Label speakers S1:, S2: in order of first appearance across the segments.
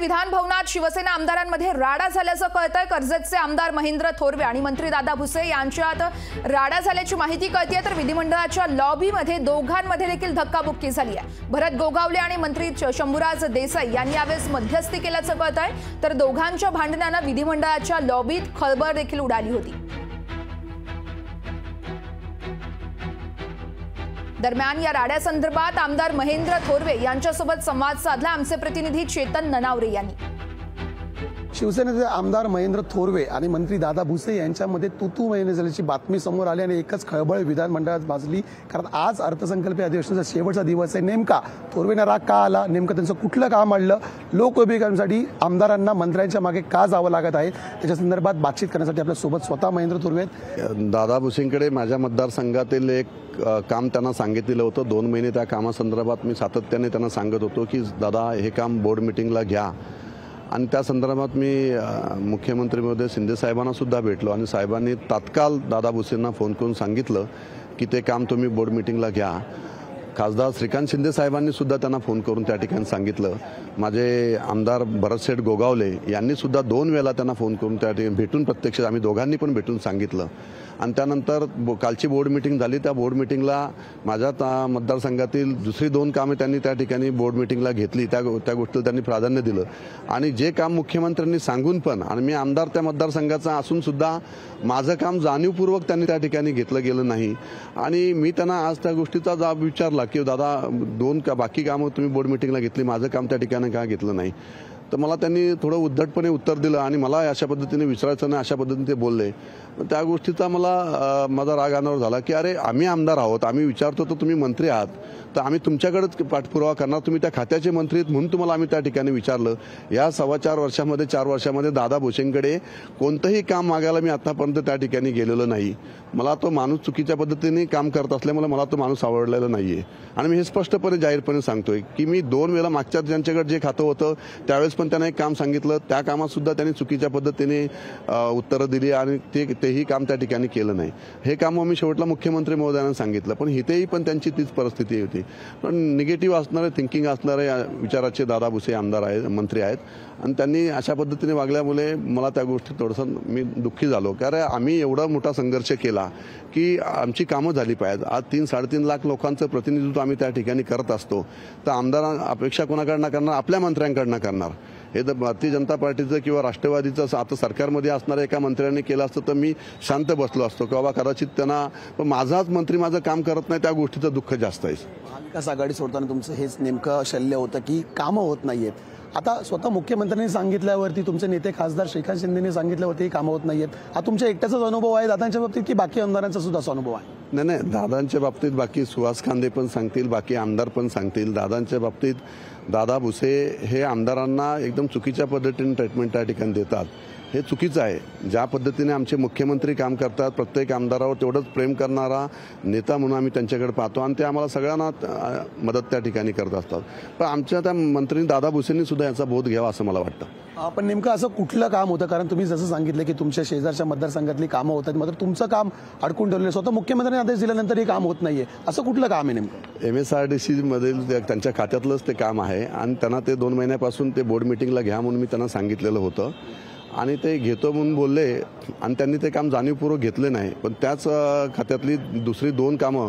S1: विधान भवनात शिवसेना आमदारांमध्ये राडा झाल्याचं कळतंय। कर्जतचे आमदार महेंद्र थोरवे आणि मंत्री दादा भुसे यांच्यात राडा झाल्याची माहिती कळतेय, तर विधिमंडळाच्या लॉबीमध्ये दोघांमध्ये देखील धक्काबुक्की झाली आहे। भरत गोगावले आणि मंत्री शंभूराज देसाई यांनी यावेळेस मध्यस्थी केल्याचं कळतंय, तर दोघांच्या भांडणानं विधिमंडळाच्या लॉबीत खळबळ देखील उडाली होती। दरम्यान या राड्यासंदर्भात आमदार महेंद्र थोरवे यांच्यासोबत संवाद साधला आमचे प्रतिनिधी चेतन ननावरे यांनी।
S2: शिवसेनेचे आमदार महेंद्र थोरवे आणि मंत्री दादा भुसे यांच्यामध्ये तूतू महिने झाल्याची बातमी समोर आली आणि एकच खळबळ विधानमंडळात माजली, कारण आज अर्थसंकल्पीय अधिवेशनाचा शेवटचा दिवस आहे। नेमका थोरवेंना राग का आला, नेमकं त्यांचं कुठलं काम अडलं, लोकउपयोगांसाठी आमदारांना मंत्र्यांच्या मागे का जावं लागत आहे, त्याच्या संदर्भात बातचीत करण्यासाठी आपल्या सोबत स्वतः महेंद्र थोरवे आहेत।
S3: दादा भुसेंकडे माझ्या मतदारसंघातील एक काम त्यांना सांगितलेलं होतं। 2 महिने त्या कामासंदर्भात मी सातत्याने त्यांना सांगत होतो की दादा हे काम बोर्ड मीटिंगला घ्या, आणि त्या संदर्भात मी मुख्यमंत्री महोदय शिंदे साहेबांना सुद्धा भेटलो आणि साहेबांनी तात्काळ दादा भुसेंना फोन करून सांगितलं की ते काम तुम्ही बोर्ड मीटिंगला घ्या। खासदार श्रीकांत शिंदे साहेबांनी सुद्धा त्यांना फोन करून त्या ठिकाणी सांगितलं। माझे आमदार भरत गोगावले यांनी सुद्धा 2 वेळा त्यांना फोन करून त्या ठिकाणी भेटून प्रत्यक्ष आम्ही दोघांनी पण भेटून सांगितलं। आणि त्यानंतर कालची बोर्ड मीटिंग झाली। त्या बोर्ड मीटिंगला माझ्या मतदारसंघातील दुसरी 2 कामे त्यांनी त्या ठिकाणी बोर्ड मीटिंगला घेतली, त्या गोष्टीला त्यांनी प्राधान्य दिलं। आणि जे काम मुख्यमंत्र्यांनी सांगून पण, आणि मी आमदार त्या मतदारसंघाचा असून सुद्धा माझं काम जाणीवपूर्वक त्यांनी त्या ठिकाणी घेतलं गेलं नाही। आणि मी त्यांना आज त्या गोष्टीचा जाब विचारला की दादा 2 बाकी कामं तुम्ही बोर्ड मीटिंगला घेतली, माझं काम त्या ठिकाणी का घेतलं नाही, तर मला त्यांनी थोडं उद्धटपणे उत्तर दिलं आणि मला अशा पद्धतीने विचारायचं नाही अशा पद्धतीने ते बोलले। त्या गोष्टीचा माझा राग अनावर झाला की अरे आम्ही आमदार आहोत, आम्ही विचारतो तर तुम्ही मंत्री आहात, तर आम्ही तुमच्याकडेच पाठपुरावा करणार, तुम्ही त्या खात्याचे मंत्री आहेत म्हणून तुम्हाला आम्ही त्या ठिकाणी विचारलं। या 4.25 वर्षामध्ये 4 वर्षामध्ये दादा भुसेंकडे कोणतंही काम मागायला मी आतापर्यंत त्या ठिकाणी गेलेलो नाही। मला तो माणूस चुकीच्या पद्धतीने काम करत असल्यामुळे मला तो माणूस आवडलेला नाहीये। आणि मी हे स्पष्टपणे जाहीरपणे सांगतोय की मी 2 वेळा मागच्या ज्यांच्याकडे जे खातं होतं त्यावेळेस पण त्यांना एक काम सांगितलं, त्या कामात सुद्धा त्यांनी चुकीच्या पद्धतीने उत्तरं दिली आणि तेही काम त्या ठिकाणी केलं नाही। हे काम मी शेवटला मुख्यमंत्री महोदयांना सांगितलं, पण इथेही पण त्यांची तीच परिस्थिती होती। पण निगेटिव्ह असणारे थिंकिंग असणारे विचाराचे दादा भुसे आमदार आहेत, मंत्री आहेत, आणि त्यांनी अशा पद्धतीने वागल्यामुळे मला त्या गोष्टी थोडंसं मी दुःखी झालो, कारण आम्ही एवढा मोठा संघर्ष केला की आमची कामं झाली पाहिजेत। आज 3-3.5 लाख लोकांचं प्रतिनिधित्व आम्ही त्या ठिकाणी करत असतो, तर आमदार अपेक्षा कोणाकडनं करणार, आपल्या मंत्र्यांकडनं करणार। हे तर भारतीय जनता पार्टीचं किंवा राष्ट्रवादीचं आता सरकारमध्ये असणाऱ्या एका मंत्र्यांनी केलं असतं तर मी शांत बसलो असतो की बाबा कदाचित त्यांना, पण माझाच मंत्री माझं काम करत नाही, त्या गोष्टीचं दुःख जास्त आहे।
S2: महाविकास आघाडी सोडताना तुमचं हेच नेमकं शल्य होतं की कामं होत नाहीयेत। आता स्वतः मुख्यमंत्र्यांनी सांगितल्यावरती, तुमचे नेते खासदार श्रीकांत शिंदेंनी सांगितल्यावरती कामं होत नाहीयेत। हा तुमच्या एकट्याचाच अनुभव आहे दादांच्या बाबतीत की बाकी आमदारांचा सुद्धा असा अनुभव आहे?
S3: नाही, दादांच्या बाबतीत बाकी सुहास खांदे पण सांगतील, बाकी आमदार पण सांगतील। दादांच्या बाबतीत दादा भुसे हे आमदारांना एकदम चुकीच्या पद्धतीने ट्रीटमेंट त्या ठिकाणी देतात, हे चुकीचं आहे। ज्या पद्धतीने आमचे मुख्यमंत्री काम करतात, प्रत्येक आमदारावर तेवढंच प्रेम करणारा नेता म्हणून आम्ही त्यांच्याकडे पाहतो आणि ते आम्हाला सगळ्यांना मदत त्या ठिकाणी करत असतात। पण आमच्या त्या मंत्री दादा भुसेंनी सुद्धा याचा बोध घ्यावा असं मला वाटतं।
S2: पण नेमकं असं कुठलं काम होतं, कारण तुम्ही जसं सांगितलं की तुमच्या शेजारच्या मतदारसंघातली कामं होतात, मात्र तुमचं काम अडकून ठेवलेलं, स्वतः मुख्यमंत्र्यांनी आदेश दिल्यानंतर हे काम होत नाहीये, असं कुठलं काम आहे नेमकं?
S3: MSRDC मधील त्यांच्या खात्यातलंच ते काम आहे आणि त्यांना ते 2 महिन्यापासून ते बोर्ड मीटिंगला घ्या म्हणून मी त्यांना सांगितलेलं होतं आणि ते घेतो म्हणून बोलले आणि त्यांनी ते काम जाणीवपूर्वक घेतले नाही। पण त्याच खात्यातली दुसरी 2 कामं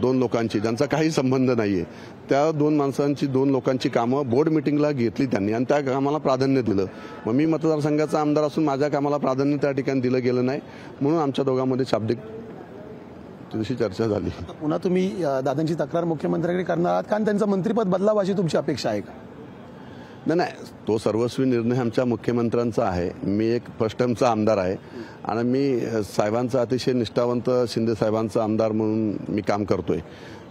S3: 2 लोकांची, ज्यांचा काही संबंध नाहीये, त्या 2 लोकांची कामं बोर्ड मीटिंगला घेतली त्यांनी आणि त्या कामाला प्राधान्य दिलं। मग मी मतदारसंघाचा आमदार असून माझ्या कामाला प्राधान्य त्या ठिकाणी दिलं गेलं नाही, म्हणून आमच्या दोघांमध्ये शाब्दिक तुझी चर्चा झाली।
S2: पुन्हा तुम्ही दादांची तक्रार मुख्यमंत्र्यांकडे करणार आहात, कारण त्यांचं मंत्रिपद बदलावं अशी तुमची अपेक्षा आहे का?
S3: नाही, तो सर्वस्वी निर्णय आमच्या मुख्यमंत्र्यांचा आहे। मी एक फर्स्ट टर्मचा आमदार आहे आणि मी साहेबांचा अतिशय निष्ठावंत शिंदे साहेबांचा आमदार म्हणून मी काम करतोय,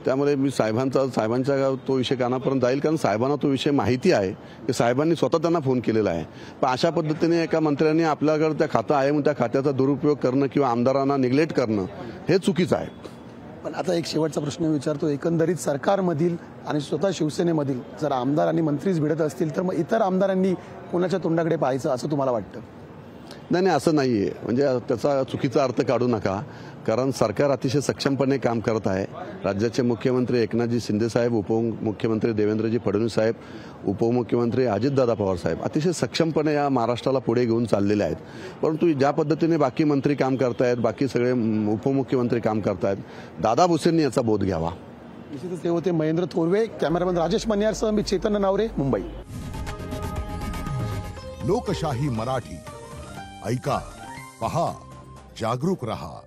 S3: त्यामुळे मी साहेबांच्या तो विषय कानापर्यंत जाईल, कारण साहेबांना तो विषय माहिती आहे की साहेबांनी स्वतः त्यांना फोन केलेला आहे। पण अशा पद्धतीने एका मंत्र्यांनी आपल्याकडे त्या खातं आहे म्हणून त्या खात्याचा दुरुपयोग करणं किंवा आमदारांना निग्लेक्ट करणं हे चुकीचं आहे।
S2: पण आता एक शेवटचा प्रश्न विचारतो, एकंदरीत सरकारमधील आणि स्वतः शिवसेनेमधील जर आमदार आणि मंत्रीच भिडत असतील तर मग इतर आमदारांनी कोणाच्या तोंडाकडे पाहायचं असं तुम्हाला वाटतं?
S3: नाही, असं नाही आहे. म्हणजे त्याचा चुकीचा अर्थ काढू नका, कारण सरकार अतिशय सक्षमपणे काम करत आहे. राज्याचे मुख्यमंत्री एकनाथजी शिंदे साहेब, उपमुख्यमंत्री देवेंद्रजी फडणवीस साहेब, उपमुख्यमंत्री अजितदादा पवार साहेब अतिशय सक्षमपणे या महाराष्ट्राला पुढे घेऊन चाललेले आहेत. परंतु ज्या पद्धतीने बाकी मंत्री काम करतायत, बाकी सगळे उपमुख्यमंत्री काम करतायत, दादा भुसेंनी याचा बोध घ्यावा.
S2: निश्चितच ते होते महेंद्र थोरवे. कॅमेरामॅन राजेश मन्यारसह मी चेतन नावरे, मुंबई.
S4: लोकशाही मराठी ऐका, पहा, जागरूक रहा.